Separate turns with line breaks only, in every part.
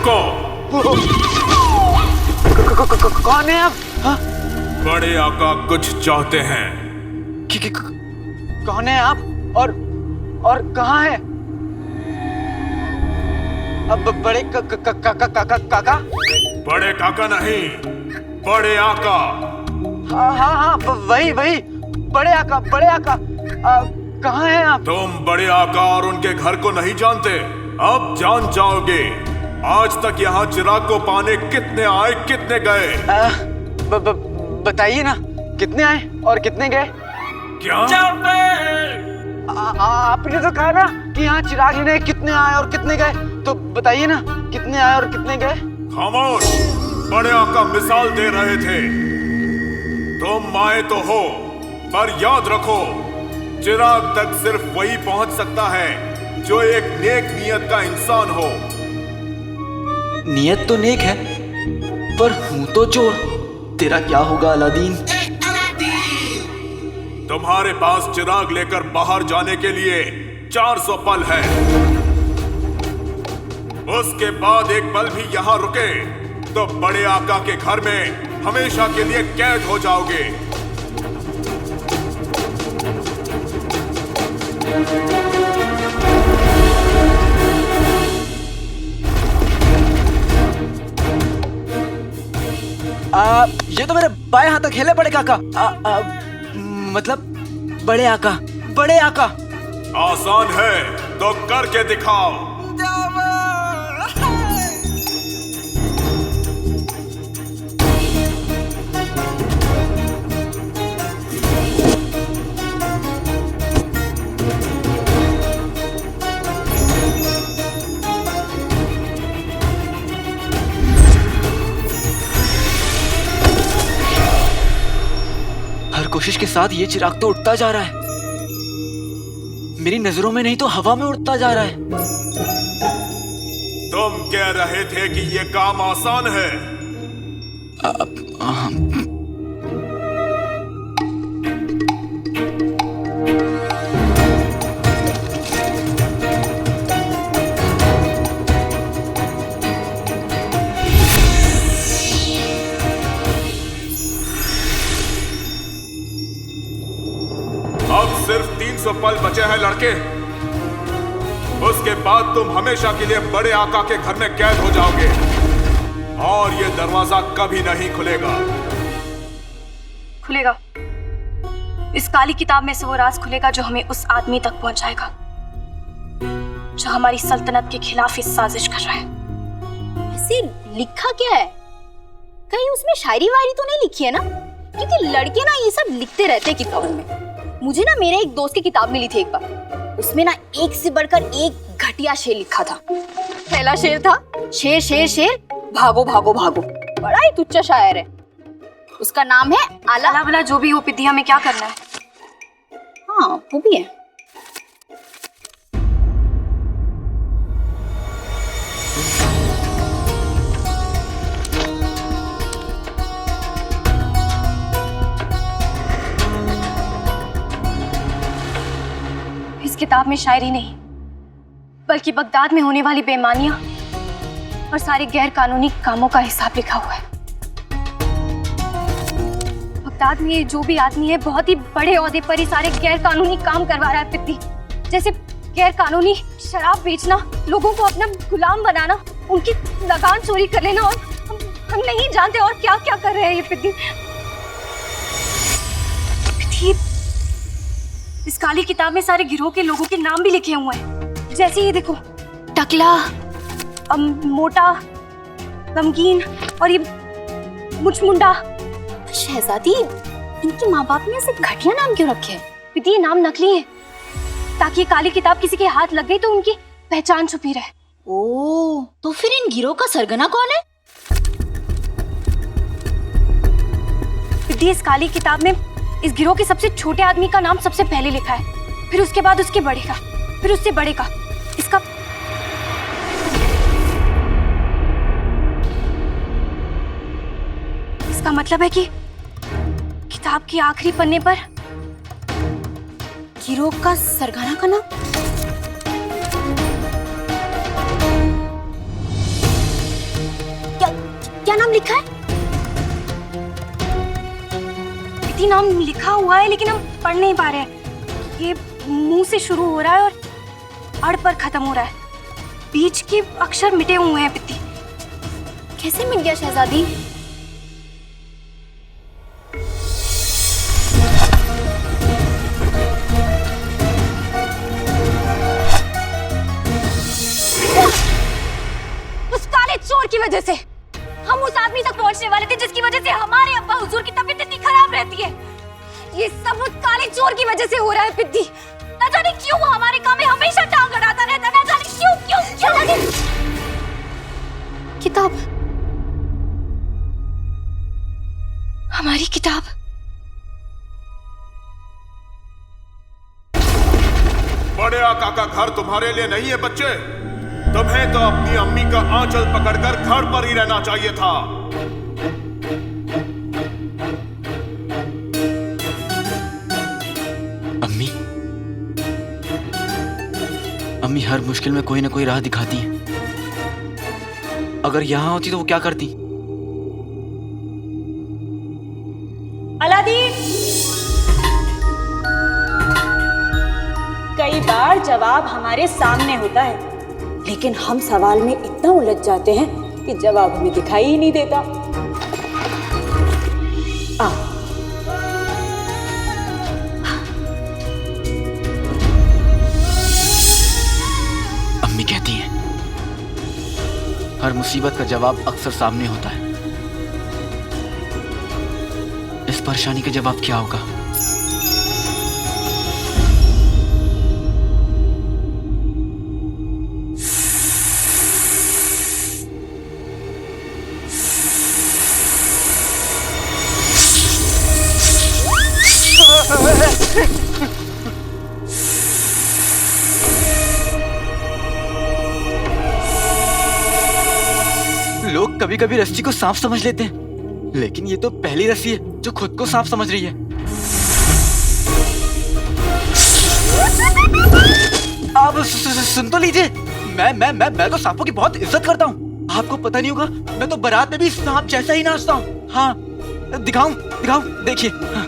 रुको।
कौन है आप? हाँ?
बड़े आका कुछ चाहते हैं।
कौन है आप और कहाँ है? अब बड़े काका?
बड़े काका नहीं, बड़े आका।
हाँ वही बड़े आका कहाँ हैं आप?
तुम बड़े आका और उनके घर को नहीं जानते, अब जान जाओगे। आज तक यहाँ चिराग को पाने कितने आए कितने गए?
बताइए ना, कितने आए और कितने गए?
क्या?
आपने तो कहा ना कि यहाँ चिराग लेने कितने आए और कितने गए, तो बताइए ना कितने आए और कितने गए?
खामोश, बड़े आका मिसाल दे रहे थे। तुम आए तो हो, पर याद रखो, चिराग तक सिर्फ वही पहुंच सकता है जो एक नेक नियत का इंसान हो।
नियत तो नेक है, पर हूं तो चोर। तेरा क्या होगा अलादीन?
तुम्हारे पास चिराग लेकर बाहर जाने के लिए 400 पल है। उसके बाद एक पल भी यहाँ रुके तो बड़े आका के घर में हमेशा के लिए कैद हो जाओगे।
ये तो मेरे बाएं हाथ तक खेले बड़े काका। मतलब बड़े आका।
आसान है तो करके दिखाओ।
हर कोशिश के साथ ये चिराग तो उठता जा रहा है। मेरी नजरों में नहीं तो हवा में उड़ता जा रहा है।
तुम कह रहे थे कि ये काम आसान है। अब सिर्फ 300 पल बचे हैं लड़के। उसके बाद तुम हमेशा के लिए बड़े आका के घर में कैद हो जाओगे और ये दरवाजा कभी नहीं खुलेगा।
इस काली किताब में से वो राज खुलेगा जो हमें उस आदमी तक पहुंचाएगा जो हमारी सल्तनत के खिलाफ इस साजिश कर रहा है।
ऐसे लिखा क्या है? कहीं उसमें शायरी वायरी तो नहीं लिखी है ना? क्योंकि लड़के ना ये सब लिखते रहते हैं किताबों में। मुझे ना मेरे एक दोस्त की किताब मिली थी एक बार, उसमें ना एक से बढ़कर एक घटिया शेर लिखा था। पहला शेर था, शेर शेर शेर भागो भागो भागो। बड़ा ही तुच्चा शायर है। उसका नाम है आला।
आला वाला जो भी हो, पिद्दी हमें क्या करना है?
हाँ वो भी है।
इस किताब में शायरी नहीं बल्कि बगदाद में होने वाली बेईमानियां और सारे गैर कानूनी कामों का हिसाब लिखा हुआ है। बगदाद में ये जो भी आदमी है बहुत ही बड़े ओहदे पर ही सारे गैर कानूनी काम करवा रहा है पिद्दी। जैसे गैर कानूनी शराब बेचना, लोगों को अपना गुलाम बनाना, उनकी लगान चोरी कर लेना, और हम नहीं जानते और क्या क्या कर रहे हैं ये पिद्दी। इस काली किताब में सारे गिरोह के लोगों के नाम भी लिखे हुए हैं। जैसे ये देखो, टकला, मोटा, गमगीन और ये मुचमुंडा।
शहजादी, इनके माँ बाप ने ऐसे घटिया नाम क्यों रखे हैं?
पिता ये नाम नकली है ताकि ये काली किताब किसी के हाथ लग गई तो उनकी पहचान छुपी रहे।
ओह, तो फिर इन गिरोह का सरगना कौन है?
पिता इस काली किताब में इस गिरोह के सबसे छोटे आदमी का नाम सबसे पहले लिखा है, फिर उसके बाद उसके बड़े का, फिर उससे बड़े का। इसका मतलब है कि किताब के आखिरी पन्ने पर
गिरोह का सरगना का नाम।
1
नाम लिखा है?
प्रीति नाम लिखा हुआ है लेकिन हम पढ़ नहीं पा रहे हैं। ये मुंह से शुरू हो रहा है और अड़ पर खत्म हो रहा है। बीच के अक्षर मिटे हुए हैं प्रीति।
कैसे मिट गया शहजादी?
उस काले चोर की वजह से हम उस आदमी तक पहुंचने वाले थे जिसकी वजह से हमारे अब्बा हुजूर की तबीयत इतनी खराब रहती है। ये सब उस काले चोर की वजह से हो रहा है पिद्दी। न जाने क्यों वो हमारे काम में हमेशा टांग अड़ाता रहता है। न जाने क्यों क्यों क्यों।
किताब,
हमारी किताब।
बड़े आका का घर तुम्हारे लिए नहीं है बच्चे। तुम्हें तो अपनी अम्मी का आंचल पकड़कर घर पर ही रहना चाहिए था।
अम्मी, अम्मी हर मुश्किल में कोई ना कोई राह दिखाती हैं। अगर यहां होती तो वो क्या करती?
अलादीन, कई बार जवाब हमारे सामने होता है, लेकिन हम सवाल में इतना उलझ जाते हैं कि जवाब हमें दिखाई ही नहीं देता।
अम्मी कहती हैं हर मुसीबत का जवाब अक्सर सामने होता है। इस परेशानी का जवाब क्या होगा? लोग कभी कभी रस्सी को सांप समझ लेते हैं, लेकिन ये तो पहली रस्सी है जो खुद को सांप समझ रही है। आप सुन तो लीजिए, मैं तो सांपों की बहुत इज्जत करता हूँ। आपको पता नहीं होगा, मैं तो बारात में भी सांप जैसा ही नाचता हूँ। हाँ, दिखाऊं देखिए। हाँ।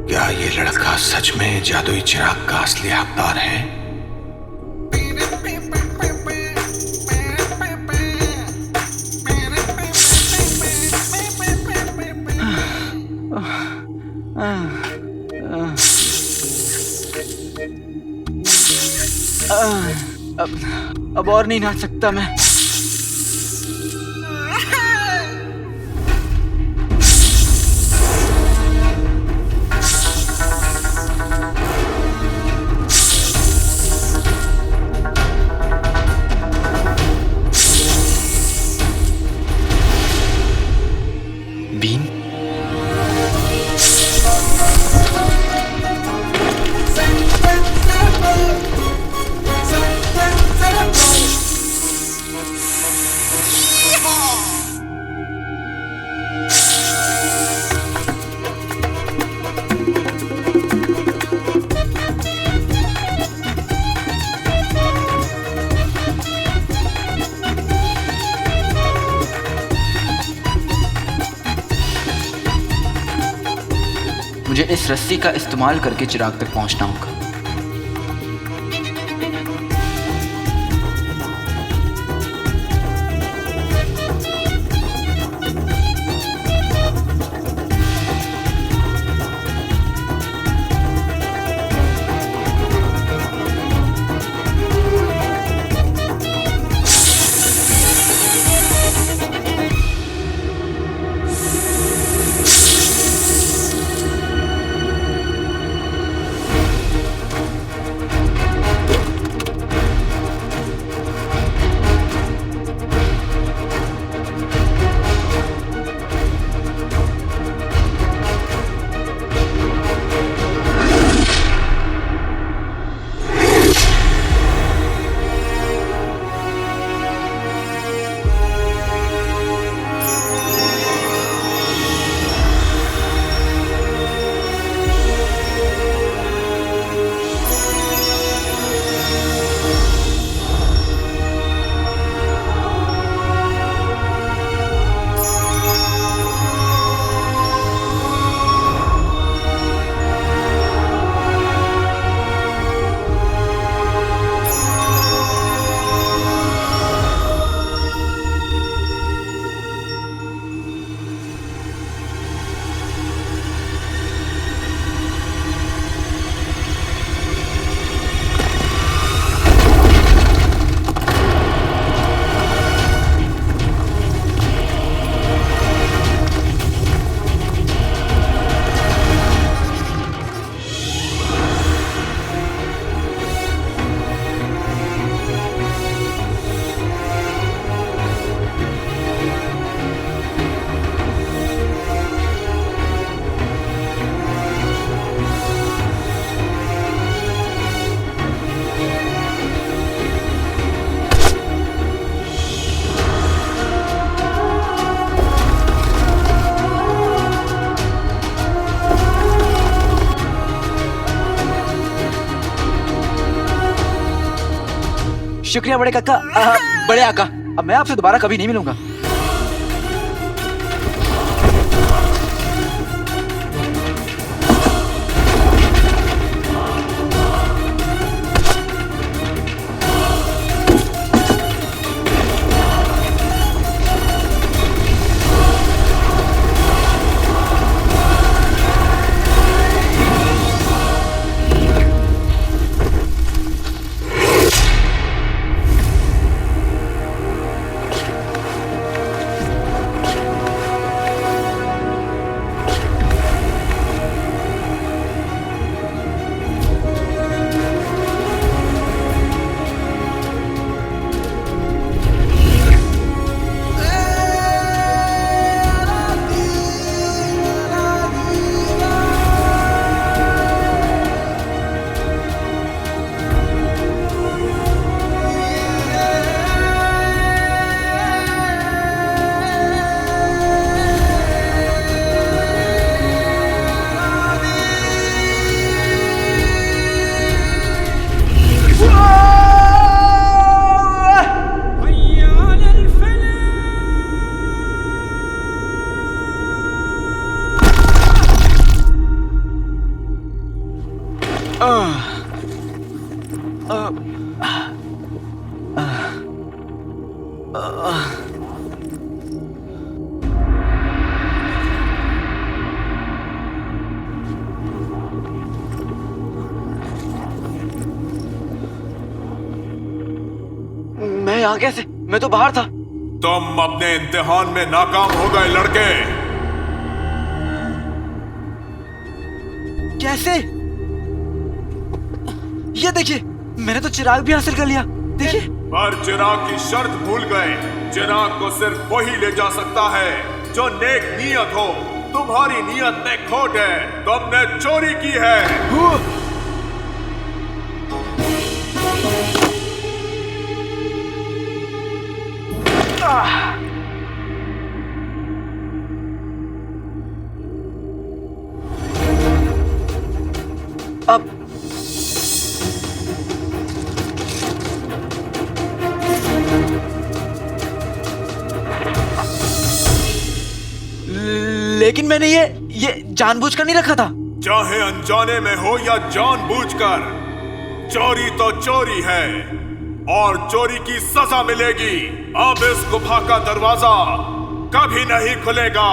क्या ये लड़का सच में जादुई चिराग का असली हकदार है?
अब और नहीं नाच सकता मैं। बीन, मुझे इस रस्सी का इस्तेमाल करके चिराग तक पहुंचना होगा। शुक्रिया बड़े काका। बड़े आका, अब मैं आपसे दोबारा कभी नहीं मिलूंगा। मैं यहाँ कैसे? मैं तो बाहर था।
तुम अपने इम्तिहान में नाकाम हो गए लड़के।
कैसे? ये देखिए, मैंने तो चिराग भी हासिल कर लिया। देखिए।
पर चिराग की शर्त भूल गए। चिराग को सिर्फ वही ले जा सकता है जो नेक नियत हो। तुम्हारी नियत में खोट है। तुमने चोरी की है।
अब लेकिन मैंने ये जानबूझकर नहीं रखा था।
चाहे अनजाने में हो या जानबूझकर, चोरी तो चोरी है और चोरी की सजा मिलेगी। अब इस गुफा का दरवाजा कभी नहीं खुलेगा।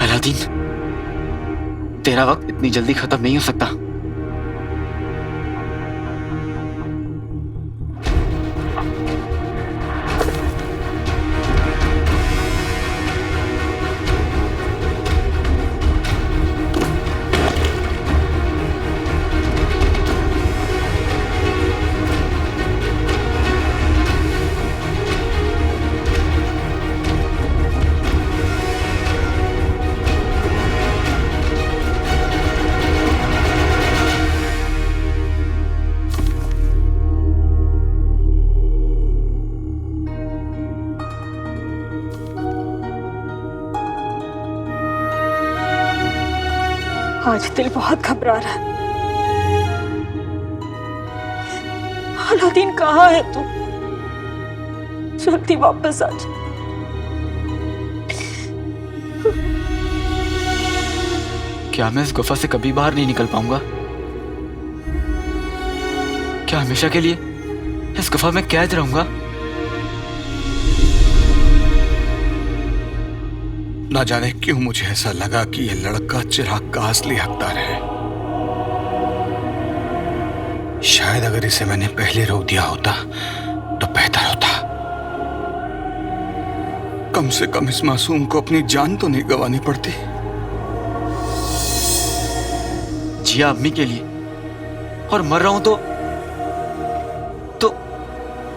अलादीन, तेरा वक्त इतनी जल्दी खत्म नहीं हो सकता।
आज दिल बहुत घबरा रहा है। अलादीन कहाँ है तू? जल्दी वापस आ जा।
क्या मैं इस गुफा से कभी बाहर नहीं निकल पाऊंगा? क्या हमेशा के लिए इस गुफा में कैद रहूंगा?
ना जाने क्यों मुझे ऐसा लगा कि यह लड़का चिराग का असली हकदार है। शायद अगर इसे मैंने पहले रोक दिया होता तो बेहतर होता। कम से कम इस मासूम को अपनी जान तो नहीं गंवानी पड़ती।
जिया अम्मी के लिए, और मर रहा हूं तो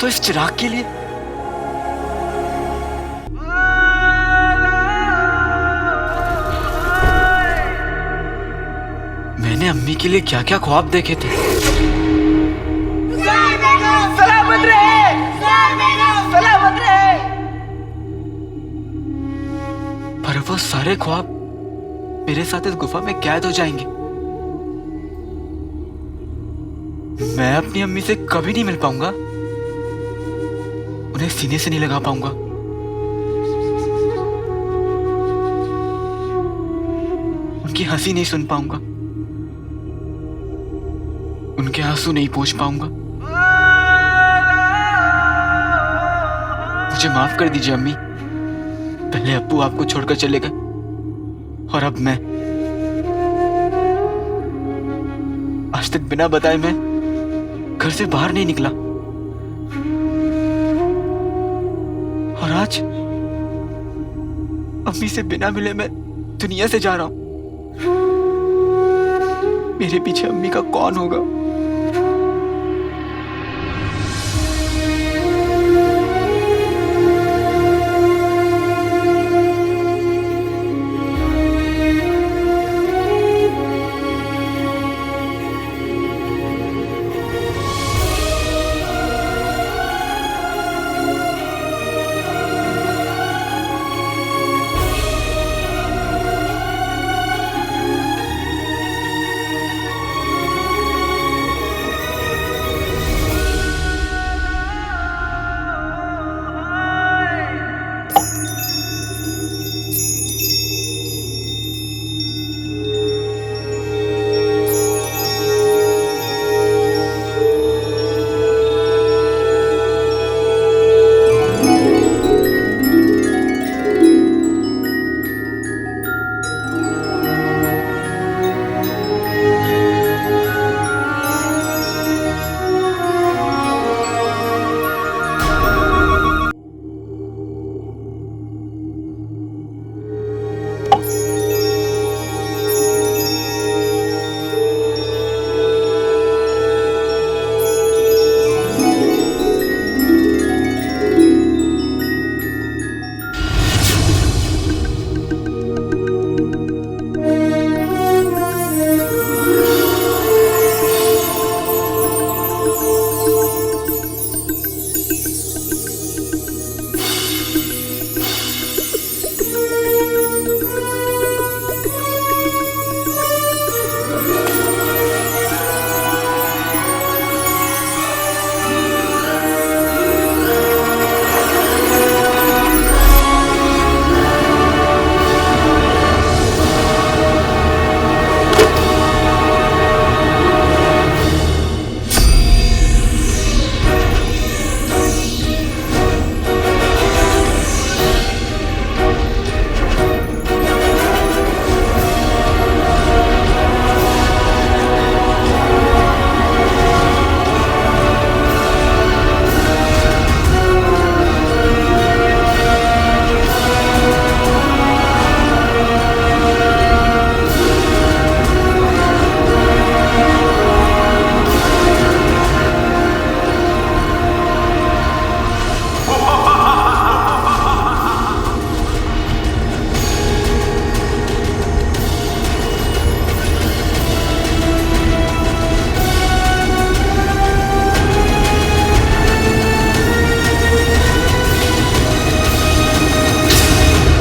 इस चिराग के लिए। मैंने अम्मी के लिए क्या क्या ख्वाब देखे थे।
सलामत रहे, सलामत रहे।
पर सारे ख्वाब मेरे साथ इस गुफा में कैद हो जाएंगे। मैं अपनी अम्मी से कभी नहीं मिल पाऊंगा, उन्हें सीने से नहीं लगा पाऊंगा। उनकी हंसी नहीं सुन पाऊंगा, उनके आंसू नहीं पोंछ पाऊंगा। मुझे माफ कर दीजिए अम्मी, पहले अप्पू आपको छोड़कर चले गए और अब मैं। आज तक बिना बताए मैं घर से बाहर नहीं निकला और आज अम्मी से बिना मिले मैं दुनिया से जा रहा हूं। मेरे पीछे अम्मी का कौन होगा?